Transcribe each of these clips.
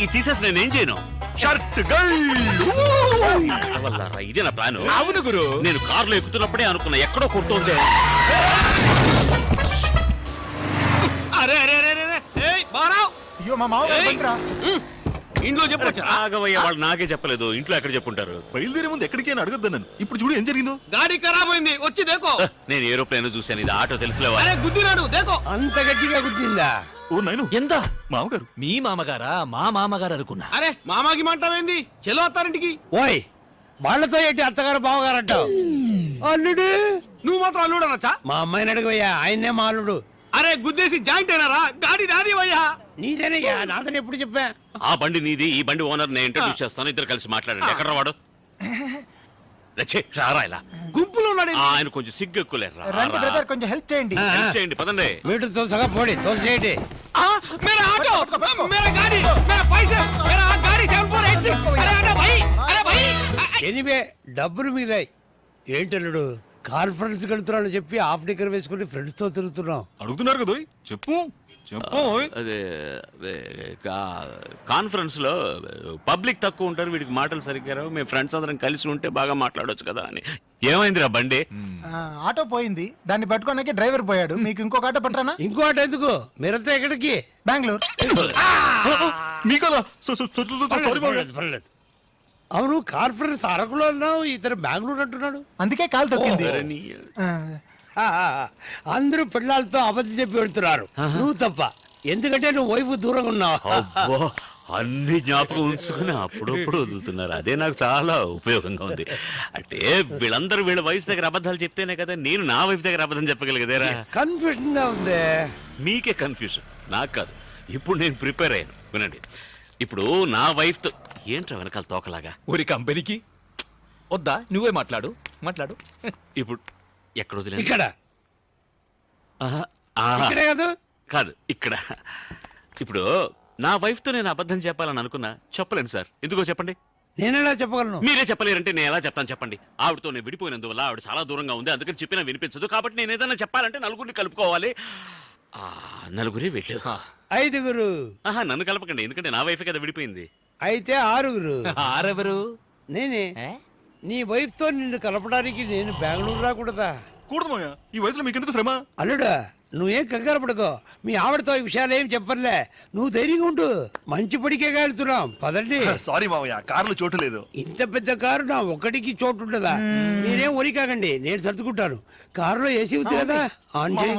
ఇది తీసేసి నేనేం చేయను. షర్ట్ ఇదే నా ప్లాన్. అవును గురు, నేను కారులో ఎక్కుతున్నప్పుడే అనుకున్నా ఎక్కడో కొడుతోంది. అరే అరే అరే అరే ఏయ్ బారావ్, అయ్యో మా మావ ఇంట్లో చెప్పొచ్చా? ఆగవయ్య, వాళ్ళు నాకే చెప్పలేదు. ఇంట్లో ఎక్కడ చెప్పుంటారు? బయలుదేరే ముందు ఎక్కడికైనా అడగద్దు నన్ను. ఇప్పుడు చూడు ఏం జరిగిందో. గాడి ఖరాబ్ అయింది, వచ్చి దేకో. నేను ఏరోప్లేన్ చూశాను, ఇది ఆటో తెలుసులేవా? అరే గుద్దినాడు, దేకో. అంత గట్టిగా గుద్దిందా? ఓ నాయను, ఎంత? మామగారు. మీ మామగారా? మా మామగారు అనుకున్నా. అరే మామాకి మంటావేంది? చెలో అత్తారింటికి. ఓయ్, వాళ్ళతో ఏంటి అత్తగారు బావగారు అంటావు? అల్లుడు, నువ్వు మాత్రం అల్లుడు అనొచ్చా? మా అమ్మాయిని అడగవయ్యా, ఆయన్నే మా అల్లుడు. అరే గుద్దేసి జాయింట్ అయినారా? గాడి నాది అయ్యా. నీదేనయ్యా, నాదని ఎప్పుడు చెప్పా? ఆ బండి నీది, ఈ బండి ఓనర్ నేను ఇంట్రడ్యూస్ చేస్తాను, ఇద్దరు కలిసి మాట్లాడండి. ఎక్కడ వాడు? రారా ఇలా. గుంపులో ఉన్నాడు. ఆయన కొంచెం సిగ్గు ఎక్కువలేరు. రండి బ్రదర్, కొంచెం హెల్ప్ చేయండి. చేయండి, పదండి. మీటర్ తోసగా పోడి, తోసేయండి. मेरा ऑटो, मेरा गाड़ी, मेरा पैसे, मेरा गाड़ी 7486. अरे अरे भाई, अरे भाई. ఎనివే డబ్బులు మిగిలాయి. ఏంటల్లుడు, కాన్ఫరెన్స్ వెళ్తున్నాను చెప్పి హాఫ్ డిక్కర్ వేసుకుని ఫ్రెండ్స్ తో తిరుగుతున్నాం. అడుగుతున్నారు కదా, చెప్పు చెప్పు. అదే కాన్ఫరెన్స్ లో పబ్లిక్ తక్కువ ఉంటారు, వీడికి మాటలు సరిగ్గా రావు. మేము ఫ్రెండ్స్ అందరం కలిసి ఉంటే బాగా మాట్లాడొచ్చు కదా అని. ఏమైందిరా బండి? ఆటో పోయింది, దాన్ని పట్టుకోడానికి డ్రైవర్ పోయాడు. మీకు ఇంకొక ఆటో పట్టరానా? ఇంకో ఆట ఎందుకు? మీరంతా ఎక్కడికి? బెంగళూరు. మీకదా? పర్లేదు, పర్లేదు. అవును, కాన్ఫరెన్స్ అరకులో అన్నావు, ఇతను బెంగళూరు అంటున్నాడు. అందుకే కాలు తొక్కింది. అందరూ పిల్లలతో అబద్ధం చెప్పి వెళ్తున్నారు, నువ్వు తప్ప. ఎందుకంటే నువ్వు వైపు దూరంగా ఉన్నావు. అబ్బో, అన్ని జ్ఞాపకం ఉంచుకుని అప్పుడప్పుడు వదులుతున్నారు. అదే నాకు చాలా ఉపయోగంగా ఉంది. అంటే వీళ్ళందరూ వీళ్ళ వైఫ్ దగ్గర అబద్ధాలు చెప్తేనే కదా నేను నా వైఫ్ దగ్గర అబద్ధం చెప్పగలిగేదేరా. కన్ఫ్యూజన్ గా ఉంది. మీకే కన్ఫ్యూజన్, నాకు కాదు. ఇప్పుడు నేను ప్రిపేర్ అయ్యాను, వినండి. ఇప్పుడు నా వైఫ్ తో ఏంట్రా వెనకాల తోకలాగా? ఊరి కంపెనీకి వద్దా? నువ్వే మాట్లాడు. ఇప్పుడు ఎక్కడ వదిలేదు? ఇక్కడ ఇక్కడే కాదు, కాదు ఇక్కడ. ఇప్పుడు నా వైఫ్ తో నేను అబద్ధం చెప్పాలని అనుకున్నా, చెప్పలేను సార్. ఎందుకో చెప్పండి. నేనేలా చెప్పగలను? మీరే చెప్పలేరంటే నేను ఎలా చెప్తాను చెప్పండి. ఆవిడతో నేను విడిపోయినందువల్ల ఆవిడ చాలా దూరంగా ఉంది, అందుకని చెప్పినా వినిపించదు. కాబట్టి నేను ఏదైనా చెప్పాలంటే నలుగురిని కలుపుకోవాలి. నలుగురే వెళ్ళు. 5గురు. నన్ను కలపకండి, ఎందుకంటే నా వైఫ్ కదా విడిపోయింది. అయితే 6గురు. ఆరెవరు? నేనే. నీ వైఫ్ తో నిన్ను కలపడానికి నేను బెంగళూరు రాకూడదా? కూడదు మాయా, ఈ వయసులో మీకెందుకు శ్రమ? అల్లుడా, నువ్వేం కంగారు పడుకో. మీ ఆవిడతో ఈ విషయాలు ఏం చెప్పర్లే. నువ్వు ధైర్యంగా ఉండు. మంచి పడికే వెళ్తున్నాం, పదండి. సారీ మావయ్య, కారులో చోటు లేదు. ఇంత పెద్ద కారు నా ఒక్కడికి చోటు ఉండదా? మీరేం ఒరి కాకండి, నేను సర్దుకుంటాను. కారులో ఏసీ ఉంది కదా, ఆన్ చేయి.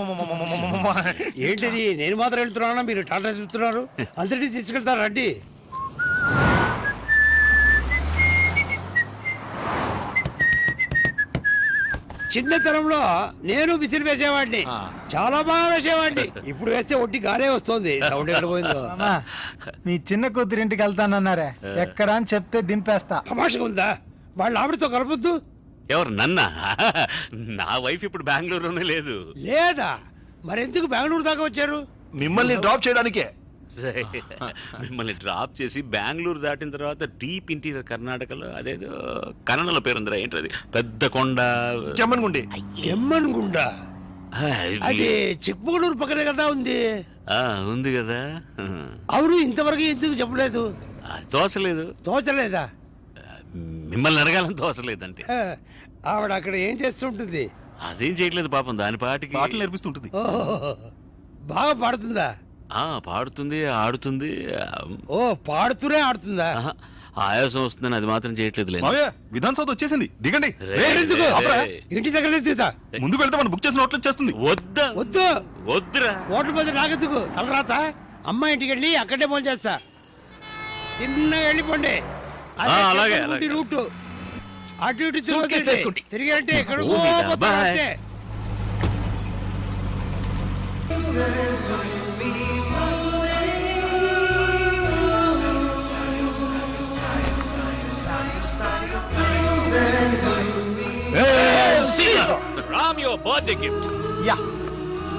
ఏంటిది, నేను మాత్రం వెళ్తున్నానా? మీరు టాటా చెప్తున్నారు. అందరినీ తీసుకెళ్తారు, రండి. చిన్నతనంలో నేను విసిరి వేసేవాడిని, చాలా బాగా వేసేవాడిని. ఇప్పుడు వేస్తే ఒట్టి గారే వస్తుంది. సౌండ్ ఎక్కడ పోయిందో. మీ చిన్న కూతురింటికి వెళ్తానన్నారే, ఎక్కడ అని చెప్తే దింపేస్తా. తమాషగా ఉందా? వాళ్ళ ఆవిడతో కలపొద్దు. ఎవరు, నన్నా? నా వైఫ్ ఇప్పుడు బెంగళూరులోనే లేదు. లేదా? మరెందుకు బెంగళూరు దాకా వచ్చారు? మిమ్మల్ని డ్రాప్ చేయడానికే. మిమ్మల్ని డ్రాప్ చేసి బెంగళూరు దాటిన తర్వాత డీప్ ఇంటీరియర్ కర్ణాటకలో అదేదో కన్నడలో పేరుందిరా, ఏంటది, పెద్ద కొండ, చెమ్మన్గుండి. ఎమ్మన్గుండ? అది చిక్మగళూరు పక్కనే కదా ఉంది. ఉంది కదా. అవును, ఇంతవరకు ఎందుకు చెప్పలేదు? తోచలేదు. తోచలేదా? మిమ్మల్ని అడగాలని తోచలేదంటే. ఆవిడ అక్కడ ఏం చేస్తుంటుంది? అదేం చేయట్లేదు పాపం, దాని పాటికి పాటలు నేర్పిస్తుంటుంది. బాగా పాడుతుందా? పాడుతుంది, ఆడుతుంది. ఓ, పాడుతూనే ఆడుతుందా? ఆయాసం వస్తుందని అది మాత్రం చేయట్లేదు. మావయ్య, విధాన్ సౌత్ వచ్చేసింది, దిగండి. ఇంటి దగ్గర తీతా. ముందుకు వెళ్తే మనం బుక్ చేసిన హోటల్ చేస్తుంది. వద్దా? వద్దు, వద్దురా. హోటల్ మీద నాకెందుకు తలరాత? అమ్మ ఇంటికి వెళ్ళి అక్కడే ఫోన్ చేస్తా. తిన్నగా వెళ్ళిపోండి. అలాగే రూట్ అటు ఇటు తిరిగి అంటే ఇక్కడ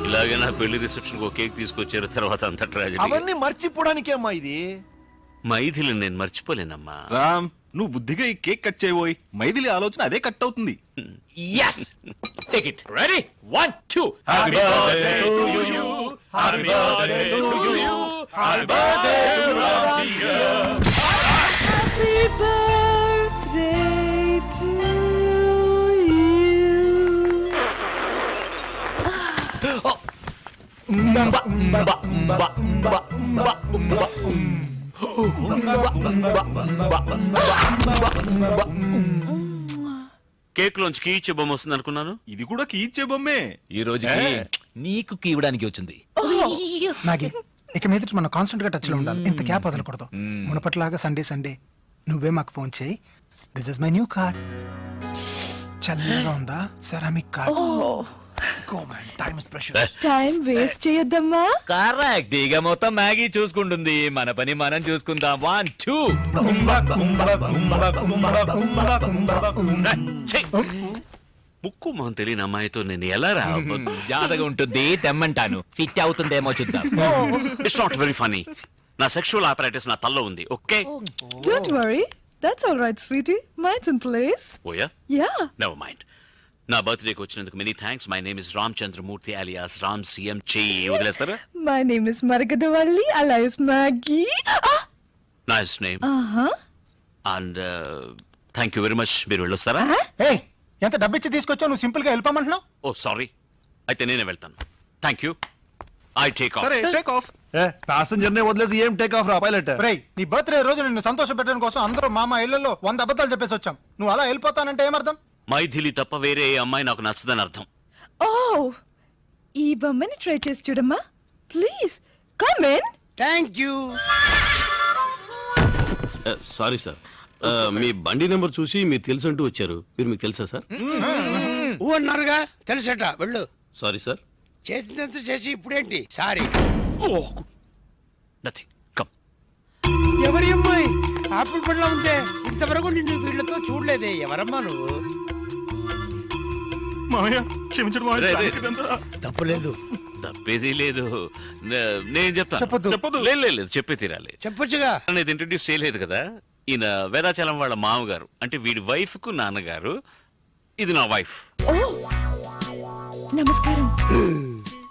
ఇలాగే నా పెళ్లి రిసెప్షన్ ఒక కేక్ తీసుకొచ్చారు, తర్వాత అంత ట్రాజెడీ. అవన్నీ మర్చిపోవడానికే అమ్మా ఇది. మైథిలి నేను మర్చిపోలేనమ్మా. రామ్, నువ్వు బుద్ధిగా ఈ కేక్ కట్ చేయబోయి మైథిలి ఆలోచన అదే కట్ అవుతుంది. Yes. Take it. Ready? 1, 2. Happy birthday to you. Happy birthday to you. Happy birthday to Ramsey. Cake లోంచి కీచే బొమ్మ వస్తుంది అనుకున్నాను. ఇది కూడా కీచ్చే బొమ్మే. ఈ రోజుకి నీకు కీవడానికి వచ్చింది. నాగి ఇక మీద మనం కాన్స్టెంట్ గా టచ్ లో ఉండాలి. ఇంత గ్యాప్ వదలకూడదు. మునపట్లాగా సండే సండే నువ్వే మాకు ఫోన్ చేయి. This is my new card. చల్లగా ఉందా? Ceramic card. Go man, time is precious. Time waste చేయొద్దమ్మా. కరెక్ట్. ఇక మొత్తం మ్యాగీ చూసుకుంటుంది, మన పని మనం చూసుకుందాం. 1 2 ముక్కు మొహం తెలియని అమ్మాయితో నేను ఎలా రా? జాతగా ఉంటుంది, తెమ్మంటాను. ఫిట్ అవుతుందేమో చూద్దాం. It's not very funny. నా సెక్షువల్ ఆపరేటర్స్ నా తల్లో ఉంది. Okay Don't worry. That's all right, sweetie. Mine's in place. ఓయా, Yeah. Never mind. నా బర్త్డేకి వచ్చినందుకు many thanks. My name is Ram Chandramurthy alias Ram CM. చెయ్యి వదిలేస్తారా? My name is Margadavalli alias Maggie. Nice name Uh-huh. And thank you very much. మీరు వెళ్ళొస్తారా? ఏయ్, ఎంత డబ్బిచ్చి తీసుకొచ్చావు? నువ్వు సింపుల్ గా వెళ్ళిపోమంటున్నావు. ఓ సారీ, అయితే నేనే వెళ్తాను. Thank you. I take off. సరే టేక్ ఆఫ్. ప్యాసింజర్ నే వదిలేసి ఏం టేక్ ఆఫ్ రా పైలట్. రేయ్, నీ బర్త్డే రోజు నిన్ను సంతోష పెట్టడం కోసం అందరూ మామ ఇళ్లలో 100 అబద్ధాలు చెప్పేసి వచ్చాం. నువ్వు అలా వెళ్ళిపోతానంటే ఏమర్థం? మైథిలి తప్ప వేరే ఏ అమ్మాయి నాకు నచ్చదని అర్థం. Oh. ఈ బొమ్మని ట్రై చేసి చూడమ్మా. Please come in. Thank you. Sorry sir, మీ బండి నెంబర్ చూసి మీరు తెలుసు అంటూ వచ్చారు. మీరు మీకు తెలుసా సార్? ఊ అన్నారుగా, తెలుసట. వెళ్ళు. Sorry sir. చేసినంత చేసి ఇప్పుడేంటి సారీ? నథింగ్. కమ్. ఎవరి అమ్మాయి ఆపిల్ పండ్లో ఉంటే ఇంతవరకు నిన్ను వీళ్ళతో చూడలేదే. ఎవరమ్మా నువ్వు? మామయ్య క్షమించడం మామయ్య. రే, రే. ఇదంతా తప్పులేదు. తప్పేది లేదు. నేను చెప్తాను. చెప్పొద్దు. లేదు, చెప్పే తీరాలి. చెప్పొచ్చుగా. అనేది ఇంట్రడ్యూస్ చేయలేదు కదా. ఈయన వేదాచలం వాళ్ళ మామగారు, అంటే వీడి వైఫ్ కు నాన్నగారు. ఇది నా వైఫ్. ఓ నమస్కారం.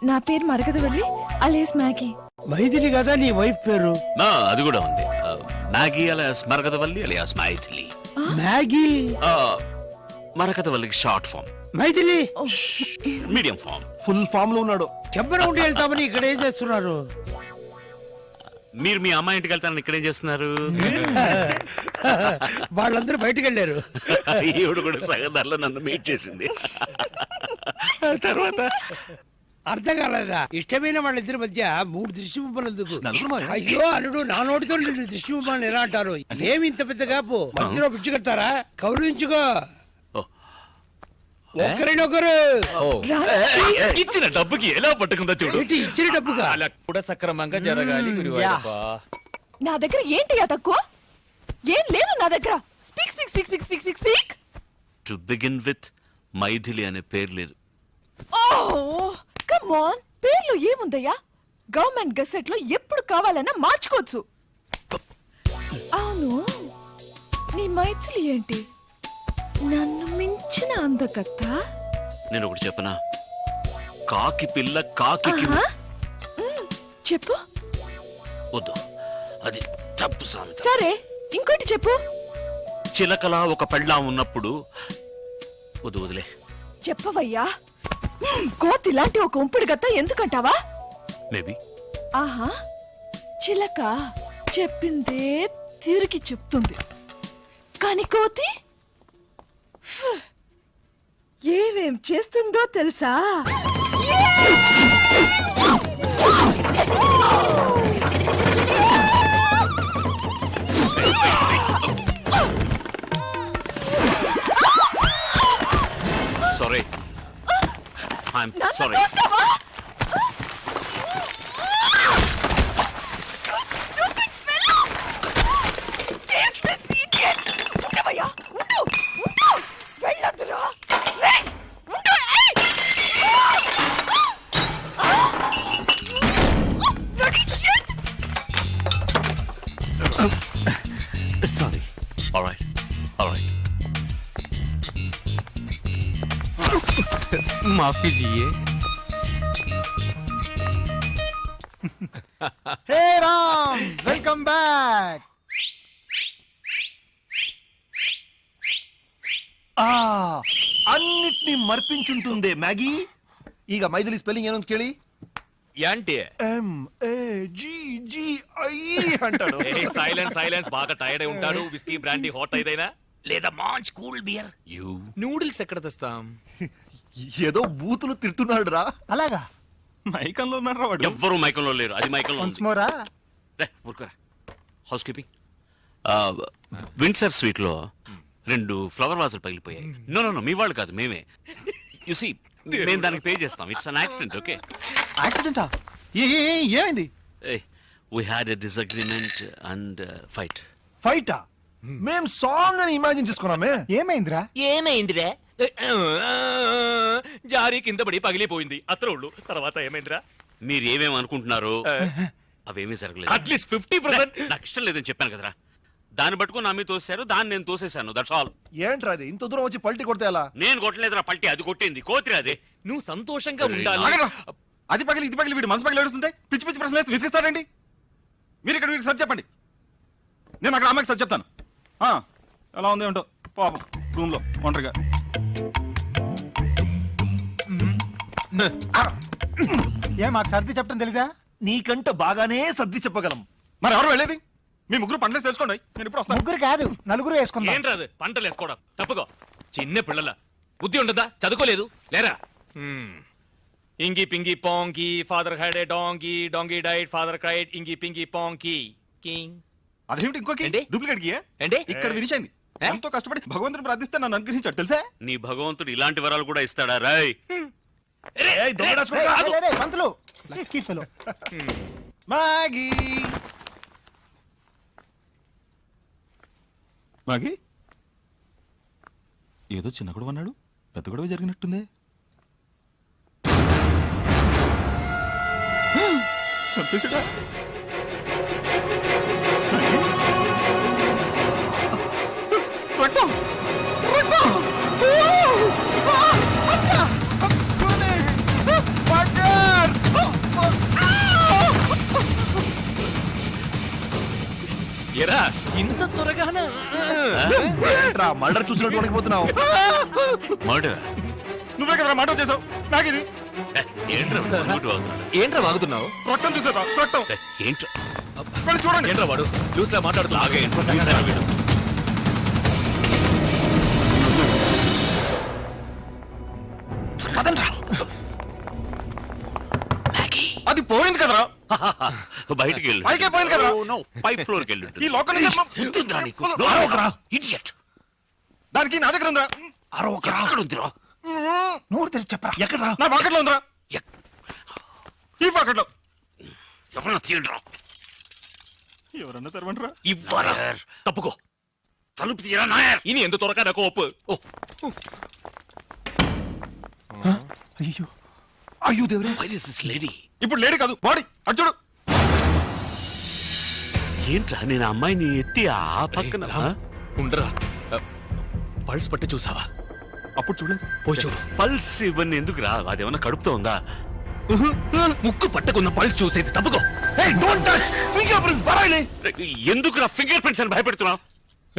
నా పేరు మరగదవల్లి alias మ్యాగీ. మైథిలి కదా నీ వైఫ్ పేరు? అది కూడా ఉంది. Maggie alias Marakathavalli alias Mythili. Maggie. మరకతవల్లికి short form, Mythili medium form. Full form లో ఉన్నాడు. చెప్పన ఉండి వెళ్తామని ఇక్కడ ఏం చేస్తున్నారు? మీరు మీ అమ్మాయి ఇంటికి వెళ్తారని ఇక్కడేం చేస్తున్నారు? వాళ్ళందరూ బయటకు వెళ్ళారు. ఈవిడ కూడా సగదారిలో నన్ను మీట్ చేసింది. తర్వాత అర్థం కాలేదా? ఇష్టమైన వాళ్ళిద్దరి మధ్య 3 దృష్టి బొమ్మలు ఎందుకు? నలుగురు మావయ్య. అయ్యో అల్లుడు, నా నోటితో నిన్ను దృష్టి బొమ్మని ఎలా అంటారు? ఏమి ఇంత పెద్ద కాపు? మధ్యలో పిచ్చి కడతారా? కౌరించుకో. ఓ. ఒకరినొకరు. ఇచ్చిన డబ్బుకి ఎలా పట్టుకుందో చూడు. ఏంటి ఇచ్చిన డబ్బుగా? అలా కూడా సక్రమంగా జరగాలి గురువాయూరప్పా. నా దగ్గర ఏంటి తక్కువ? ఏం లేదు నా దగ్గర. Speak speak speak speak speak speak speak. To begin with Maithili అనే పేరు లేదు. Oh come on. పేర్లు ఏముందయ్యా? గవర్నమెంట్ గెసెట్ లో ఎప్పుడు కావాలన్నా మార్చుకోవచ్చు. అవును, నీ మైథిలి ఏంటి నన్ను మించిన అందకత్త? నేను ఒకటి చెప్పనా? కాకి పిల్ల కాకి ఆహా. చెప్పు. వద్దు, అది తప్పు సామెత. సరే ఇంకోటి చెప్పు. చిలకలా ఒక పెళ్ళాం ఉన్నప్పుడు. వదిలే. చెప్పవయ్యా. కోతి లాంటి ఒక ఉంపుడు గత్త ఎందుకంటావా? మేబీ. ఆహా, చిలక చెప్పిందే తిరిగి చెప్తుంది, కానీ కోతి ఏమేం చేస్తుందో తెలుసా? సారీ, ఐఎమ్ నన్ను సారీ. చూస్తావా? ఉండవయ్యా, ఉండు, ఉండు, వెళ్ళొద్దురా. రేయ్, ఉండు, ఏయ్! Bloody shit! Sorry. Alright, alright. మాఫీ జియే. హే రామ్, వెల్కమ్ బ్యాక్. ಅನ್ನಿಟ್ನಿ ಮರ್ಪಿಂಚುಂಟುಂದೆ ಮ್ಯಾಗಿ. ಈಗ ಮೈದಿಲಿ ಸ್ಪೆಲ್ಲಿಂಗ್ ಏನು ಅಂತ ಕೇಳಿ. యాంటీ అంటాడు. సైలెన్స్ సైలెన్స్ బాగా టైర్డ్ అయి ఉంటాడు. విస్కీ బ్రాండీ హాట్ అయిదైనా లేదా మంచి కూల్ బియర్. యూ నూడిల్స్ ఎక్కడ తెస్తాం? ఏదో బూతులు తిడుతున్నాడు రా. అలాగా మైకంలో ఉన్నాడు వాడు. ఎవ్వరూ మైకంలో లేరు, అది మైకంలో వన్స్ ఉంది. మోరా రే, ఊరుకోరా. House keeping. విండ్సర్ స్వీట్ లో 2 ఫ్లవర్ వాజులు పగిలిపోయాయి. నో నో నో, మీ వాళ్ళు కాదు, మేమే. యు సీ, మేము దానికి పే చేస్తాం. It's an accident. ఓకే, యాక్సిడెంటా? ఏమైంది? We had a disagreement and fight. ఫైటా? మేం సాంగ్ అని ఇమాజిన్ చేసుకున్నామే. ఏమైందిరా? ఏమైందిరా? జారీ కింద పడి పగిలిపోయింది అత్రోళ్ళు. తర్వాత ఏమైందిరా? మీరు ఏమేమి అనుకుంటున్నారు అవేమీ జరగలేదు. అట్లీస్ట్ 50%. నాకు ఇష్టం లేదని చెప్పాను కదరా. దాన్ని పట్టుకుని నా మీద తోసారు, దాన్ని నేను తోసేశాను. That's all. ఏంట్రా అది? ఇంత దూరం వచ్చి పల్టీ కొడితే ఎలా? నేను కొట్టలేదురా పల్టీ, అది కొట్టింది కోతిరి. అది నువ్వు సంతోషంగా ఉండాలి. ఆగరా. అది పగిలి ఇది పగిలి వీడు మనసు పగిలి ఏడుస్తుంటే పిచ్చి పిచ్చి ప్రశ్నలు వేసి విసిగిస్తాడండి. మీరు ఇక్కడ వీడికి సరి చెప్పండి, నేను అక్కడ అమ్మాయికి సరి చెప్తాను. ఎలా ఉంది ఏంటో పాపం రూమ్ లో ఒంటరిగా. మాకు సర్ది చెప్పడం తెలీదా? నీకంట బాగానే సర్ది చెప్పగలం. మరి ఎవరు వెళ్ళేది? మీ ముగ్గురు పండ్లేసి తెలుసుకోండి, నేను ఇప్పుడు వస్తాను. ముగ్గురు కాదు, నలుగురు వేసుకుందాం. ఏం రాదు పంటలు వేసుకోవడం తప్పుకో. చిన్న పిల్లల బుద్ధి ఉండదా? చదువుకోలేదు లేరా? ఇంగి పింగి పాంకి father had a donkey, donkey died, father cried, ఇంగి పింగి పాంకి కింగ్. అదేమిటి ఇంకోకి ఏంటి? డూప్లికేట్ కి ఏంటి? ఇక్కడ ఫినిష్ అయింది. ఎంతో కష్టపడి భగవంతుని ప్రార్థిస్తే నన్ను అనుగ్రహించాడు తెలుసా? నీ భగవంతుడు ఇలాంటి వరాలు కూడా ఇస్తాడా? రాయ్, ఏయ్, దొంగ దాచుకోక. రే, రే, రే, పంతులు లక్కీ ఫెలో. మాగీ మాగీ ఏదో చిన్న గొడవ అన్నాడు, పెద్ద గొడవ జరిగినట్టుంది. చంపేశాడా? రక్తం! రక్తం! ఎరా ఇంత త్వరగానా? మర్డర్ చూసినట్టు వణికిపోతున్నావు. మర్డర్? నువ్వే కదా మర్డర్ చేసావు. నాగిని ఏంట్రా అవుతున్నాడు? ఏంట్రా వాగుతున్నావు? రక్తం చూసారా? రక్తం ఏంట్రా? వెళ్ళి చూడండి. ఏంట్రా వాడు న్యూస్ లా మాట్లాడుతూ లాగే చూశారా వీడు? అది పోయింది కదరా. బయటికి వెళ్ళు. పైకే పోయింది కదరా. పైప్ ఫ్లోర్ కి వెళ్ళు. ఈ లోకల్ దానికి నా దగ్గర ఉందిరా. ఎక్కడుందిరా? నోరు తెరిచి చెప్పరా. ఎక్కడ? నా పాకెట్ లో ఉందిరా. ఈ పాకెట్ లో. ఎవరన్నా తీయండిరా. ఎవరన్నా తెరవండిరా. ఇవ్వరా. తప్పుకో. తలుపు తీయరా నాయర్. ఇని ఎందుకు త్వరగా నాకు ఒప్పు. అయ్యో అయ్యో దేవుడే. Where is this lady? ఇప్పుడు లేడీ కాదు, బాడీ. అటు చూడు. ఏంట్రా నేను ఆ అమ్మాయిని ఎత్తి ఆ పక్కన ఉండరా పల్స్ పట్టి చూసావా? అప్పుడు చూడలేదు. పోయి చూడు. పల్స్ ఇవన్నీ ఎందుకు రా? అదేమన్నా కడుపుతో ఉందా? ముక్కు పట్టుకున్న పల్స్ చూసేది తప్పుకో. Hey, don't touch! Fingerprints, పరాయిలే. ఎందుకురా ఫింగర్ ప్రింట్స్ అని భయపెడుతున్నావు?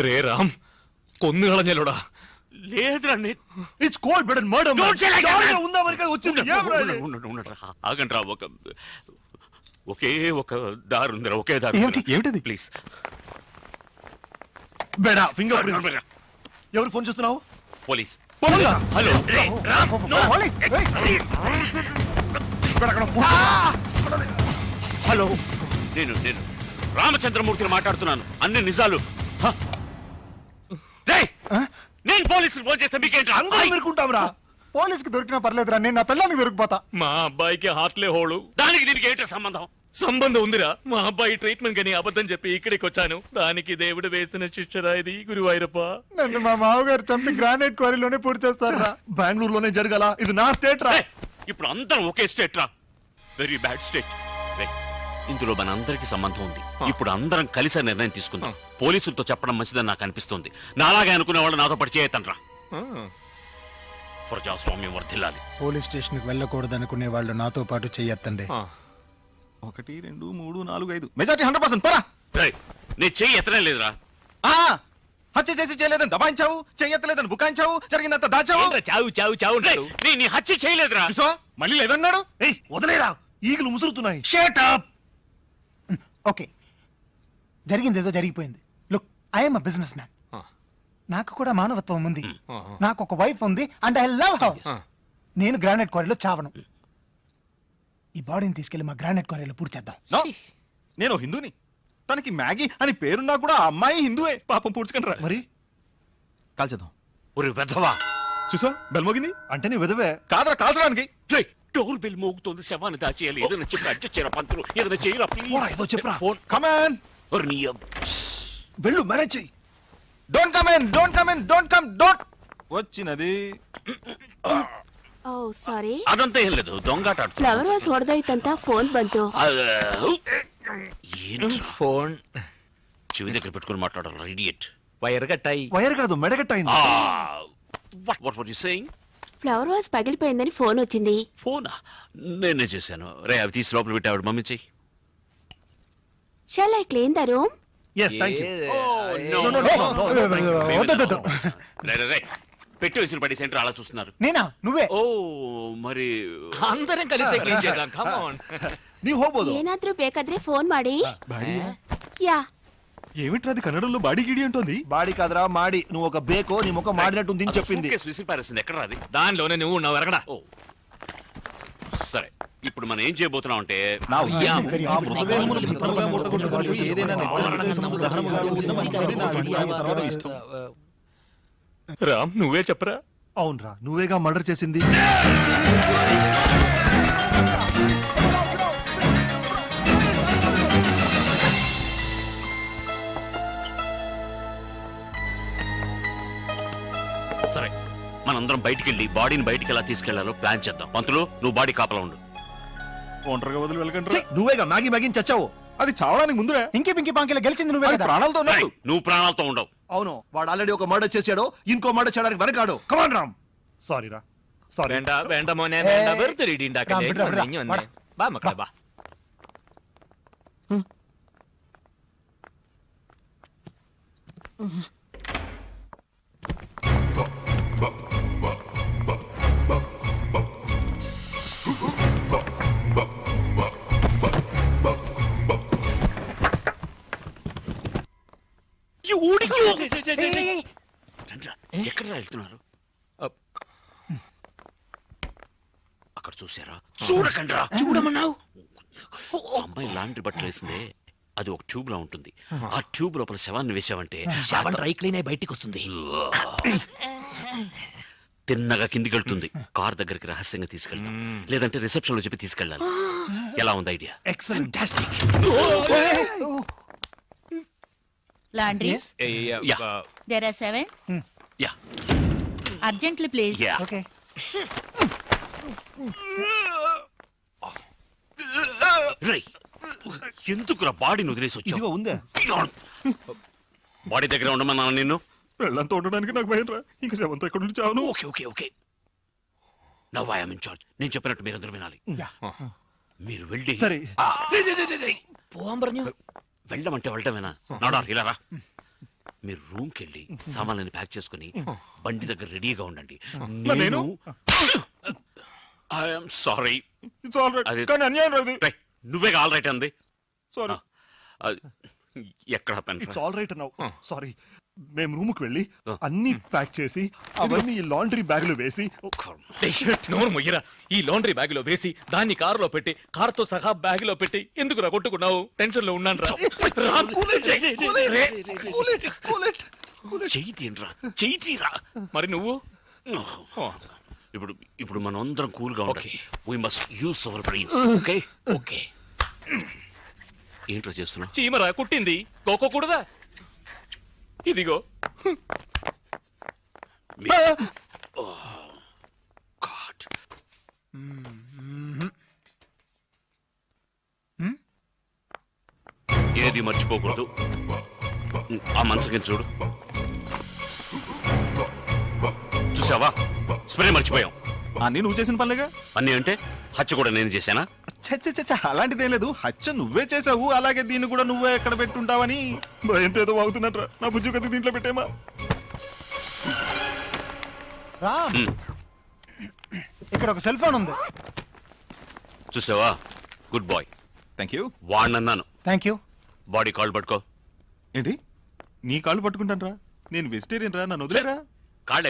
రే రామ్ కొన్ను കളഞ്ഞలోడా. లేదురా It's cold blooded murder. Don't say like that, man. ఉందా మనకి వచ్చింది. ఏమరా ఇది? ఆగండి రా. ఒకే ఒక దారి ఉందిరా. ఒకే దారి. ఏమిటది? ప్లీజ్. బేడా ఫింగర్ ప్రింట్స్. ఎవరు ఫోన్ చేస్తున్నావు? పోలీస్. పోలీసా? హలో. పోలీస్. హలో, నేను రామచంద్రమూర్తిని మాట్లాడుతున్నాను. అన్ని నిజాలు. రేయ్, నేను పోలీసులు ఫోన్ చేస్తే మీకేంట్రా? అందరూ మెరుకుంటాంరా. పోలీసుకి దొరికినా పర్లేదురా, నేను నా పిల్లలకి దొరికిపోతా. మా అబ్బాయికి హార్ట్లే హోళు. దానికి దీనికి ఏంట్రా సంబంధం? సంబంధం ఉందిరా. మా అబ్బాయి ట్రీట్మెంట్ గని అబద్ధం చెప్పి ఇక్కడికి వచ్చాను. దానికి దేవుడు వేసిన శిక్షరా ఇది. గురువాయూరప్ప నన్ను మా మామగారు చంపి గ్రానైట్ క్వారీలోనే పూర్తి చేస్తారా? బెంగళూరులోనే జరగాల. ఇది నా స్టేట్ రా. రేయ్, ఇప్పుడు అందరం ఒకే స్టేట్ రా. Very bad state. ఇందులో మన అందరికి సంబంధం ఉంది. ఇప్పుడు అందరం కలిసి నిర్ణయం తీసుకుందాం. పోలీసులతో చెప్పడం మంచిదని నాకు అనిపిస్తుంది. నాలాగే అనుకునే వాళ్ళు నాతో పడి చేయతండ్రా. ప్రజాస్వామ్యం వర్ధిల్లాలి. పోలీస్ స్టేషన్ కి వెళ్ళకూడదు అనుకునే వాళ్ళు నాతో పాటు చెయ్యొద్దండి. 1 2 3 4 5 మెజారిటీ 100%. పరా. రేయ్, నేను చెయ్యి ఎత్తనే లేదురా. హత్య చేసి చేయలేదని దబాయించావు, చెయ్యెత్తలేదని బుకాయించావు, జరిగినంత దాచావు. చావు చావు చావు అంటారు. నీ హత్య చేయలేదురా. చూసావా? మళ్ళీ లేదన్నాడు. ఏయ్ వదిలేరా. ఈగలు ముసురుతున్నాయి. ఓకే, జరిగింది ఏదో జరిగిపోయింది. Look, I'm a business man. నాకు కూడా మానవత్వం ఉంది. నాకు ఒక వైఫ్ ఉంది అండ్ ఐ లవ్ హర్. నేను గ్రానైట్ క్వారీలో చావను. ఈ బాడీని తీసుకెళ్లి మా గ్రానైట్ క్వారీలో పూర్తి చేద్దాం. నో, నేను హిందూని. తనకి మ్యాగీ అని పేరున్నా కూడా ఆ అమ్మాయి హిందూయే. పాపం పూడ్చుకుంటారా మరి కాల్చేద్దాం. ఒరే వెధవా, చూసా బెల్ మోగింది. అంటే నీ విధవే. కాదరా కాల్చడానికి. రేయ్, డోర్ బెల్ మోగుతోంది, శవాన్ని దాచేయాలి. ఏదైనా చెప్పి అడ్జస్ట్ చేయరా పంతులు, ఏదైనా చేయరా పోరా, ఏదో ప్లీజ్. చెప్పురా. ఫోన్ కమాన్, వెళ్ళు, మేనేజ్ చెయ్యి. Don't come in, don't come in, don't come, don't. వచ్చినది ಓ ಸಾರಿ అదంతా ఏం లేదు, దొంగాట ಫ್ಲವರ್ ವಾಸ್ ಹೊಡೆದೋಯ್ತಂತ ಫೋನ್ ಬಂತು. ఫోన్ చెవి దగ్గర పెట్టుకుని మాట్లాడాలి, ఇడియట్. వైర్ కట్టాయి. వైర్ కాదు, మెడగట్టయింది. What were you saying? Flower vase పగిలిపోయిందని ఫోన్ వచ్చింది. ఫోనా? నేనే చేశాను. రే, అవి తీసి లోపల పెట్టి ఆవిడ మమ్మీ చెయ్యి. Shall I clean the room? Yes, thank you. వద్దు. పెట్టి విసిరి పడి సెంటర్ అలా చూస్తున్నారు. నేనా? నువ్వే? ఓ మరి అందరం కలిసి క్లీన్ చేద్దాం. Come on. ನೀವು ಹೋಗ್ಬೋದು. ಏನಾದ್ರೂ ಬೇಕಾದ್ರೆ ಫೋನ್ ಮಾಡಿ. యా ఏమిట్రా అది కన్నడంలో బాడీ గిడి అంటోంది. బాడీ కాదురా, మాడి. నువ్వు ఒక బేకో నీ ముఖం మాడినట్టుంది అని చెప్పింది. సూట్కేస్ విసిరి పారేసింది. ఎక్కడ రాది? దానిలోనే నువ్వు ఉన్నావు ఎరగడా. ఓ సరే, ఇప్పుడు మనం ఏం చేయబోతున్నాం అంటే నా ఉద్దేశం, ఆ మృతదేహమును భద్రముగా ముట్టగొట్టుకొని ఏదైనా నిర్జన ప్రదేశములో దహనముగా ఉంచమని నా అభిప్రాయం ఇష్టం. రామ్, నువ్వే చెప్పరా. అవునరా, నువ్వేగా మర్డర్ చేసింది. సరే, మనందరం బయటికి వెళ్ళి బాడీని బయటికి ఎలా తీసుకెళ్లాలో ప్లాన్ చేద్దాం. పంతులు, నువ్వు బాడీ కాపలా ఉండు. ఒంటరిగా వదిలి ఛీ, వెళ్ళకండి. నువ్వేగా మ్యాగీ మ్యాగీని చచ్చావు. అది చావడానికి ముందురే. ఇంకి పింకి పాంకిలో గెలిచింది నువ్వే అది కదా. ప్రాణాలతో ఉన్నాడు. రేయ్, నువ్వు ప్రాణాలతో ఉండవు. అవును, వాడు ఆల్రెడీ ఒక మర్డర్ చేశాడు, ఇంకో మర్డర్ చేయడానికి వెనకాడు. కమాన్ రామ్. సారీ రా, సారీ. വേണ്ട വേണ്ട മോനെ വേണ്ട വെറുതെ ഇടി ഉണ്ടാക്കല്ലേ. വിടാ, വിടാ, ഇങ്ങ് വന്നേ. വാ മക്കളെ വാ. ఎక్కడ వెళ్తున్నారు? అక్కడ చూసారా? చూడకండి రా. చూడమన్నావు. అమ్మాయి లాండ్రీ బట్టలు వేసిందే, అది ఒక ట్యూబ్ లో ఉంటుంది. ఆ ట్యూబ్ లోపల శవాన్ని వేసావంటే శవం డ్రై క్లీన్ అయి బయటికి వస్తుంది. తిన్నగా కిందికి వెళ్తుంది. కార్ దగ్గరికి రహస్యంగా తీసుకెళ్తాం, లేదంటే రిసెప్షన్ లో చెప్పి తీసుకెళ్ళాలి. ఎలా ఉంది idea? Excellent. Laundry? Yeah. There are 7. Yeah Urgently, please. Yeah. Okay. రేయ్, ఎందుకురా బాడీని వదిలేసి ఇదిగో వచ్చావు? ఉందే. బాడీ దగ్గర ఉండమన్నాను నిన్ను. వెళ్ళంతా ఉండడానికి నాకు భయం రా. ఇంకా శవంతో ఎక్కడ నుంచి చావను. Okay okay okay, now I am in charge. నేను చెప్పినట్టు మీరందరూ వినాలి. మీరు వెళ్ళి సరే. പോവാൻ പറഞ്ഞു. వెళ్ళమంటే వెళ్ళటమేనా? నాడార్ ఇలా రా. మీరు రూమ్కి వెళ్ళి సామాన్లని ప్యాక్ చేసుకుని బండి దగ్గర రెడీగా ఉండండి. నేను? I'm sorry. It's all right. అది- కానీ అన్యాయం రా ఇది. నువ్వే ఆల్ రైట్ అంది. Sorry. ఎక్కడ పెన్? ఇట్స్ ఆల్ రైట్ అన్నావు. సారీ. మేము రూమ్ కి వెళ్ళి అన్ని ప్యాక్ చేసి అవన్నీ ఈ లాండ్రీ బ్యాగ్ లో వేసి నోరు మొయ్యరా. ఈ లాండ్రీ బ్యాగ్ లో వేసి దాన్ని కారులో పెట్టి కారుతో సహా బ్యాగ్ లో పెట్టి ఎందుకు కొట్టుకున్నావు? టెన్షన్ లో ఉన్నాను రా. చెయ్యి తీయండిరా, చెయ్యి తీరా. మరి నువ్వు? ఇప్పుడు ఇప్పుడు మనం అందరం కూల్ గా ఉండాలి. We must use our brains. Okay okay. ఏంట్రా చేస్తున్నా? చీమరా కుట్టింది, కోకోకూడదా? ఇదిగో. గాడ్. ఏది మర్చిపోకూడదు. ఆ మంచం చూడు. చూసావా, స్ప్రే మర్చిపోయాం. అన్నీ నువ్వు చేసిన పనులేగా. అన్నీ అంటే హత్య కూడా నేను చేశానా? చచ్చ అలాంటిదేం లేదు. హత్య నువ్వే చేసావు, అలాగే దీన్ని కూడా నువ్వే ఎక్కడ పెట్టుంటావని భయంతో ఏదో వాగుతున్నట్రా. నా బుజ్జు కత్తి దీంట్లో పెట్టేమా. ఇక్కడ ఒక సెల్ ఫోన్ ఉంది. చూసావా, గుడ్ బాయ్. Thank you. వాడినన్నాను. Thank you. బాడీ కాల్ పట్టుకో. ఏంటి నీ కాళ్ళు పట్టుకుంటాను రా? నేను వెజిటేరియన్ రా, నన్ను వదిలేరా?